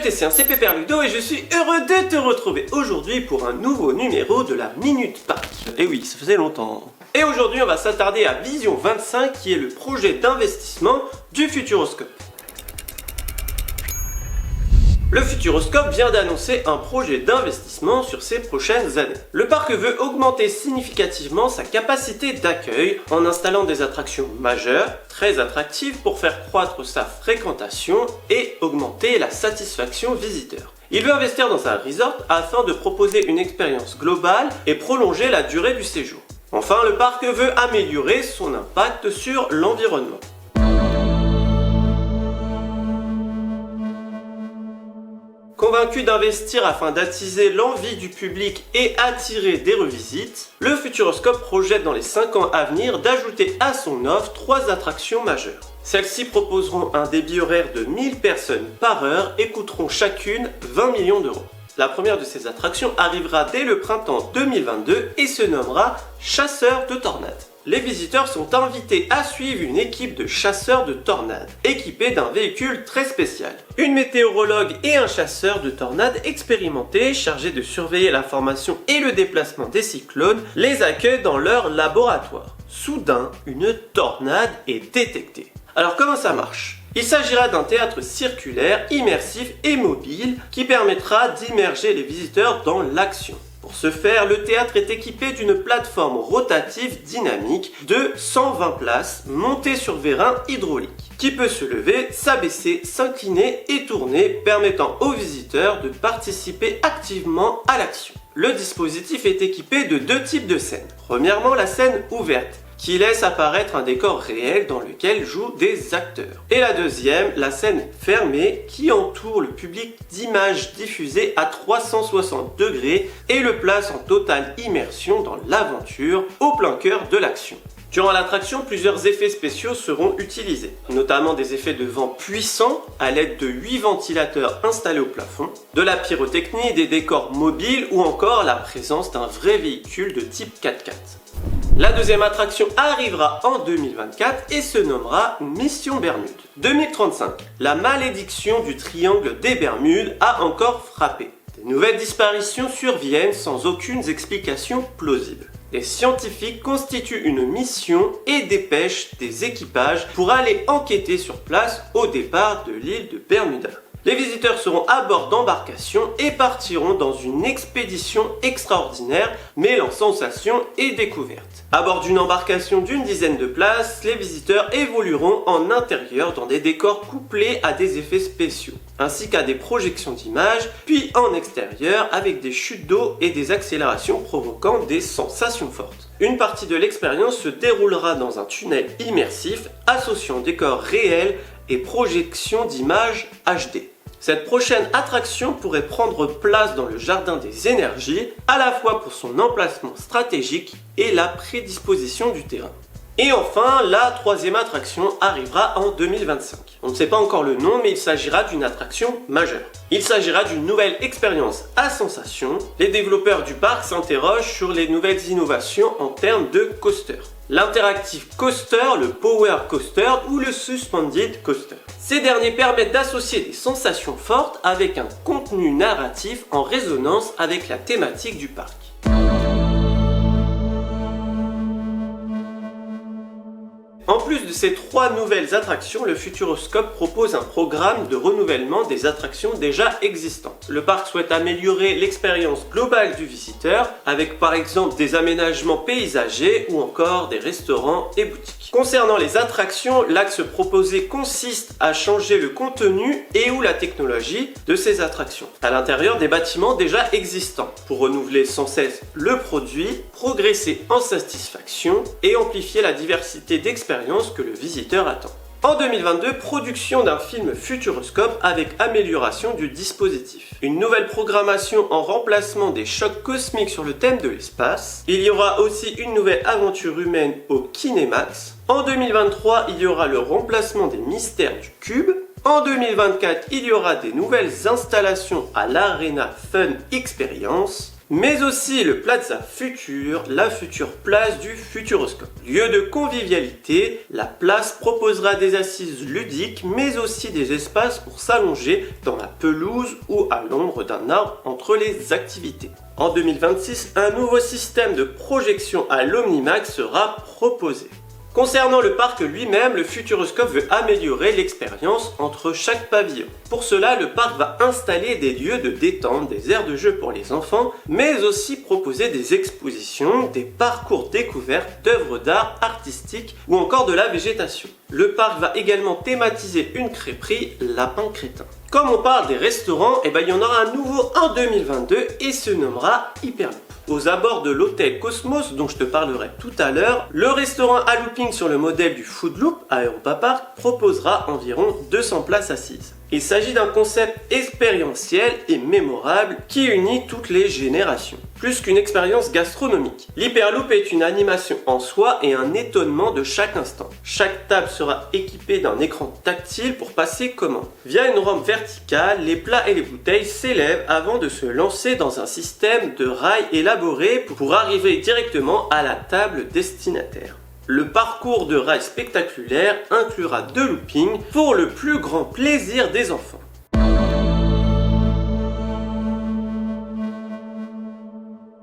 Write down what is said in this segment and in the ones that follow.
Tessien, c'est Pépère Ludo et je suis heureux de te retrouver aujourd'hui pour un nouveau numéro de la Minute Parc. Et oui, ça faisait longtemps. Et aujourd'hui, on va s'attarder à Vision 25 qui est le projet d'investissement du Futuroscope. Le Futuroscope vient d'annoncer un projet d'investissement sur ces prochaines années. Le parc veut augmenter significativement sa capacité d'accueil en installant des attractions majeures, très attractives pour faire croître sa fréquentation et augmenter la satisfaction visiteur. Il veut investir dans un resort afin de proposer une expérience globale et prolonger la durée du séjour. Enfin, le parc veut améliorer son impact sur l'environnement. Convaincu d'investir afin d'attiser l'envie du public et attirer des revisites, le Futuroscope projette dans les 5 ans à venir d'ajouter à son offre 3 attractions majeures. Celles-ci proposeront un débit horaire de 1000 personnes par heure et coûteront chacune 20 millions d'euros. La première de ces attractions arrivera dès le printemps 2022 et se nommera Chasseurs de tornades. Les visiteurs sont invités à suivre une équipe de chasseurs de tornades, équipés d'un véhicule très spécial. Une météorologue et un chasseur de tornades expérimenté, chargé de surveiller la formation et le déplacement des cyclones, les accueillent dans leur laboratoire. Soudain, une tornade est détectée. Alors comment ça marche ? Il s'agira d'un théâtre circulaire, immersif et mobile qui permettra d'immerger les visiteurs dans l'action. Pour ce faire, le théâtre est équipé d'une plateforme rotative dynamique de 120 places montée sur vérin hydraulique, qui peut se lever, s'abaisser, s'incliner et tourner, permettant aux visiteurs de participer activement à l'action. Le dispositif est équipé de 2 types de scènes. Premièrement, la scène ouverte, qui laisse apparaître un décor réel dans lequel jouent des acteurs. Et la deuxième, la scène fermée, qui entoure le public d'images diffusées à 360 degrés et le place en totale immersion dans l'aventure, au plein cœur de l'action. Durant l'attraction, plusieurs effets spéciaux seront utilisés, notamment des effets de vent puissants à l'aide de 8 ventilateurs installés au plafond, de la pyrotechnie, des décors mobiles ou encore la présence d'un vrai véhicule de type 4x4. La deuxième attraction arrivera en 2024 et se nommera Mission Bermude. 2035, la malédiction du triangle des Bermudes a encore frappé. Des nouvelles disparitions surviennent sans aucune explication plausible. Les scientifiques constituent une mission et dépêchent des équipages pour aller enquêter sur place au départ de l'île de Bermuda. Les visiteurs seront à bord d'embarcations et partiront dans une expédition extraordinaire mêlant sensations et découvertes. À bord d'une embarcation d'une dizaine de places, les visiteurs évolueront en intérieur dans des décors couplés à des effets spéciaux, ainsi qu'à des projections d'images, puis en extérieur avec des chutes d'eau et des accélérations provoquant des sensations fortes. Une partie de l'expérience se déroulera dans un tunnel immersif associant décors réels et projections d'images HD. Cette prochaine attraction pourrait prendre place dans le Jardin des Énergies, à la fois pour son emplacement stratégique et la prédisposition du terrain. Et enfin, la troisième attraction arrivera en 2025. On ne sait pas encore le nom, mais il s'agira d'une attraction majeure. Il s'agira d'une nouvelle expérience à sensations. Les développeurs du parc s'interrogent sur les nouvelles innovations en termes de coaster. L'interactive coaster, le power coaster ou le suspended coaster. Ces derniers permettent d'associer des sensations fortes avec un contenu narratif en résonance avec la thématique du parc. En plus de ces 3 nouvelles attractions, le Futuroscope propose un programme de renouvellement des attractions déjà existantes. Le parc souhaite améliorer l'expérience globale du visiteur avec par exemple des aménagements paysagers ou encore des restaurants et boutiques. Concernant les attractions, l'axe proposé consiste à changer le contenu et ou la technologie de ces attractions à l'intérieur des bâtiments déjà existants pour renouveler sans cesse le produit, progresser en satisfaction et amplifier la diversité d'expériences que le visiteur attend. En 2022, production d'un film Futuroscope avec amélioration du dispositif. Une nouvelle programmation en remplacement des chocs cosmiques sur le thème de l'espace. Il y aura aussi une nouvelle aventure humaine au Kinemax. En 2023, il y aura le remplacement des mystères du cube. En 2024, il y aura des nouvelles installations à l'Arena Fun Experience. mais aussi le Plaza Futur, la future place du Futuroscope. Lieu de convivialité, la place proposera des assises ludiques, mais aussi des espaces pour s'allonger dans la pelouse ou à l'ombre d'un arbre entre les activités. En 2026, un nouveau système de projection à l'Omnimax sera proposé. Concernant le parc lui-même, le Futuroscope veut améliorer l'expérience entre chaque pavillon. Pour cela, le parc va installer des lieux de détente, des aires de jeu pour les enfants, mais aussi proposer des expositions, des parcours découvertes d'œuvres d'art artistiques ou encore de la végétation. Le parc va également thématiser une crêperie Lapin Crétin. Comme on parle des restaurants, il y en aura un nouveau en 2022 et se nommera Hyperloop. Aux abords de l'hôtel Cosmos, dont je te parlerai tout à l'heure, le restaurant à looping sur le modèle du Food Loop à Europa Park proposera environ 200 places assises. Il s'agit d'un concept expérientiel et mémorable qui unit toutes les générations. Plus qu'une expérience gastronomique, l'Hyperloop est une animation en soi et un étonnement de chaque instant. Chaque table sera équipée d'un écran tactile pour passer commande. Via une rampe verticale, les plats et les bouteilles s'élèvent avant de se lancer dans un système de rails élaboré pour arriver directement à la table destinataire. Le parcours de rails spectaculaire inclura de looping pour le plus grand plaisir des enfants.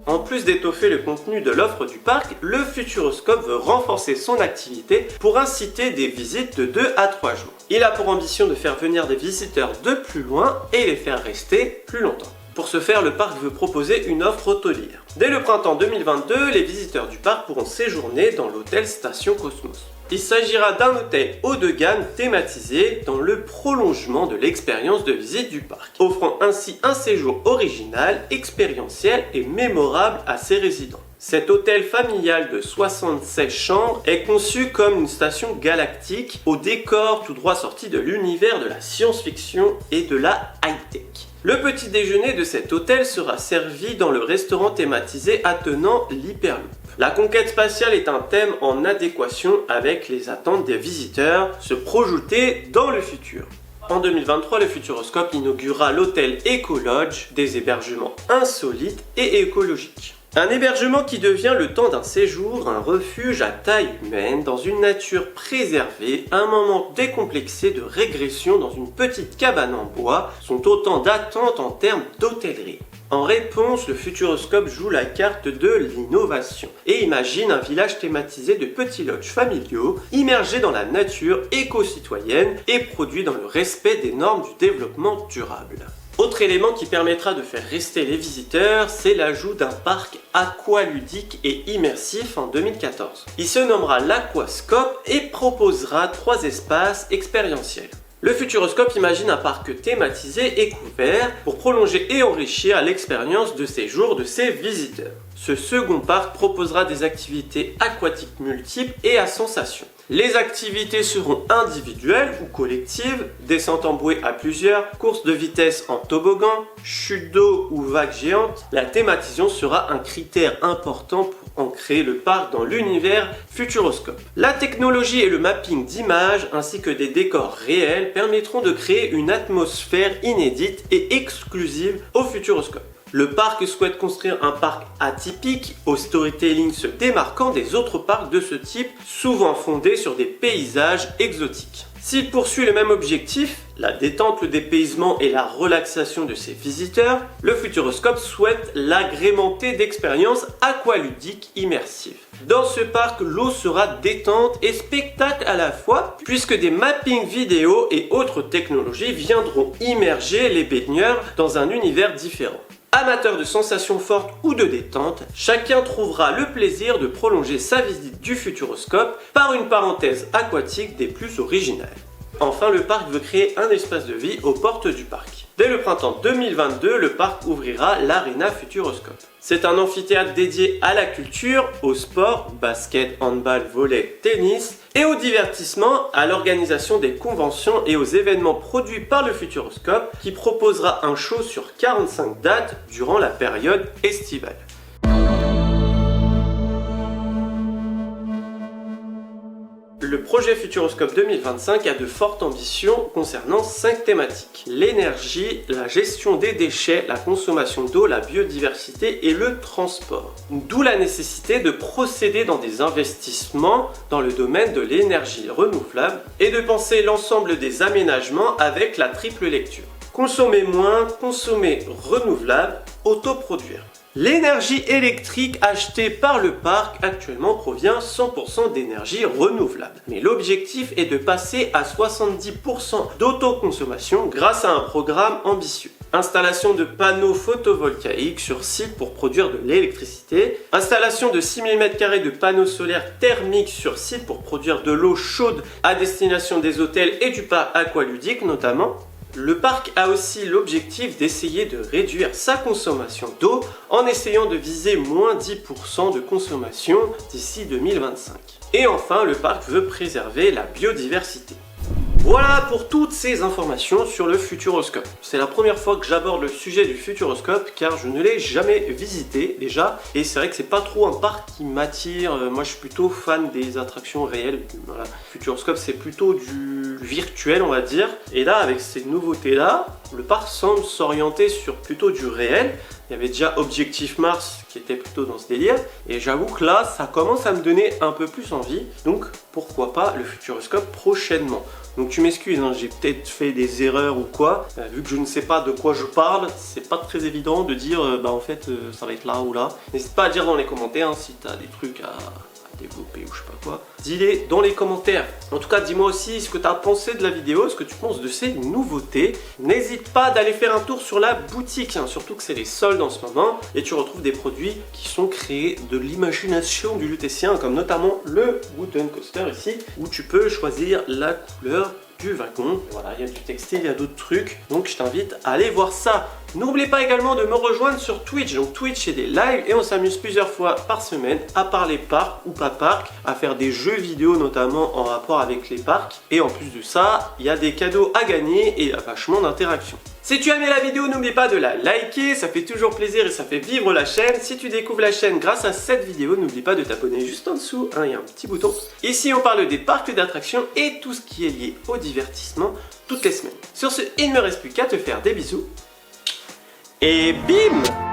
En plus d'étoffer le contenu de l'offre du parc, le Futuroscope veut renforcer son activité pour inciter des visites de 2 à 3 jours. Il a pour ambition de faire venir des visiteurs de plus loin et les faire rester plus longtemps. Pour ce faire, le parc veut proposer une offre hôtelière. Dès le printemps 2022, les visiteurs du parc pourront séjourner dans l'hôtel Station Cosmos. Il s'agira d'un hôtel haut de gamme thématisé dans le prolongement de l'expérience de visite du parc, offrant ainsi un séjour original, expérientiel et mémorable à ses résidents. Cet hôtel familial de 76 chambres est conçu comme une station galactique au décor tout droit sorti de l'univers de la science-fiction et de la high-tech. Le petit déjeuner de cet hôtel sera servi dans le restaurant thématisé attenant l'Hyperloop. La conquête spatiale est un thème en adéquation avec les attentes des visiteurs, se projeter dans le futur. En 2023, le Futuroscope inaugurera l'hôtel Ecolodge, des hébergements insolites et écologiques. Un hébergement qui devient le temps d'un séjour un refuge à taille humaine dans une nature préservée, un moment décomplexé de régression dans une petite cabane en bois sont autant d'attentes en termes d'hôtellerie. En réponse, le Futuroscope joue la carte de l'innovation et imagine un village thématisé de petits lodges familiaux, immergés dans la nature éco-citoyenne et produits dans le respect des normes du développement durable. Autre élément qui permettra de faire rester les visiteurs, c'est l'ajout d'un parc aqualudique et immersif en 2014. Il se nommera l'Aquascope et proposera 3 espaces expérientiels. Le Futuroscope imagine un parc thématisé et couvert pour prolonger et enrichir l'expérience de séjour de ses visiteurs. Ce second parc proposera des activités aquatiques multiples et à sensations. Les activités seront individuelles ou collectives, descente en bouée à plusieurs, courses de vitesse en toboggan, chute d'eau ou vagues géantes. La thématisation sera un critère important pour ancrer le parc dans l'univers Futuroscope. La technologie et le mapping d'images ainsi que des décors réels permettront de créer une atmosphère inédite et exclusive au Futuroscope. Le parc souhaite construire un parc atypique, au storytelling se démarquant des autres parcs de ce type, souvent fondés sur des paysages exotiques. S'il poursuit le même objectif, la détente, le dépaysement et la relaxation de ses visiteurs, le Futuroscope souhaite l'agrémenter d'expériences aqualudiques immersives. Dans ce parc, l'eau sera détente et spectacle à la fois, puisque des mappings vidéo et autres technologies viendront immerger les baigneurs dans un univers différent. Amateurs de sensations fortes ou de détente, chacun trouvera le plaisir de prolonger sa visite du Futuroscope par une parenthèse aquatique des plus originales. Enfin, le parc veut créer un espace de vie aux portes du parc. Dès le printemps 2022, le parc ouvrira l'Arena Futuroscope. C'est un amphithéâtre dédié à la culture, au sport, basket, handball, volley, tennis, et au divertissement, à l'organisation des conventions et aux événements produits par le Futuroscope, qui proposera un show sur 45 dates durant la période estivale. Le projet Futuroscope 2025 a de fortes ambitions concernant 5 thématiques. L'énergie, la gestion des déchets, la consommation d'eau, la biodiversité et le transport. D'où la nécessité de procéder dans des investissements dans le domaine de l'énergie renouvelable et de penser l'ensemble des aménagements avec la triple lecture. Consommer moins, consommer renouvelable, autoproduire. L'énergie électrique achetée par le parc actuellement provient 100% d'énergie renouvelable. Mais l'objectif est de passer à 70% d'autoconsommation grâce à un programme ambitieux. Installation de panneaux photovoltaïques sur site pour produire de l'électricité. Installation de 6000 m² de panneaux solaires thermiques sur site pour produire de l'eau chaude à destination des hôtels et du parc aqualudique notamment. Le parc a aussi l'objectif d'essayer de réduire sa consommation d'eau en essayant de viser moins 10% de consommation d'ici 2025. Et enfin, le parc veut préserver la biodiversité. Voilà pour toutes ces informations sur le Futuroscope. C'est la première fois que j'aborde le sujet du Futuroscope car je ne l'ai jamais visité déjà et c'est vrai que c'est pas trop un parc qui m'attire. Moi je suis plutôt fan des attractions réelles. Voilà. Futuroscope c'est plutôt du virtuel on va dire et là avec ces nouveautés là, le parc semble s'orienter sur plutôt du réel. Il y avait déjà Objectif Mars qui était plutôt dans ce délire et j'avoue que là ça commence à me donner un peu plus envie donc pourquoi pas le Futuroscope prochainement. Donc tu m'excuses, hein, j'ai peut-être fait des erreurs ou quoi, vu que je ne sais pas de quoi je parle, c'est pas très évident de dire en fait ça va être là ou là. N'hésite pas à dire dans les commentaires hein, si tu as des trucs à développer ou je sais pas quoi. Dis-les dans les commentaires. En tout cas, dis-moi aussi ce que tu as pensé de la vidéo, ce que tu penses de ces nouveautés. N'hésite pas d'aller faire un tour sur la boutique, hein, surtout que c'est les soldes en ce moment et tu retrouves des produits qui sont créés de l'imagination du lutétien, comme notamment le Wooden Coaster ici, où tu peux choisir la couleur du wagon. Voilà, il y a du textile, il y a d'autres trucs, donc je t'invite à aller voir ça. N'oublie pas également de me rejoindre sur Twitch, donc Twitch c'est des lives et on s'amuse plusieurs fois par semaine à parler parc ou pas parc, à faire des jeux vidéo notamment en rapport avec les parcs et en plus de ça, il y a des cadeaux à gagner et il y a vachement d'interactions. Si tu as aimé la vidéo, n'oublie pas de la liker, ça fait toujours plaisir et ça fait vivre la chaîne. Si tu découvres la chaîne grâce à cette vidéo, n'oublie pas de t'abonner juste en dessous, hein, il y a un petit bouton. Ici on parle des parcs d'attractions et tout ce qui est lié au divertissement toutes les semaines. Sur ce, il ne me reste plus qu'à te faire des bisous. Et bim!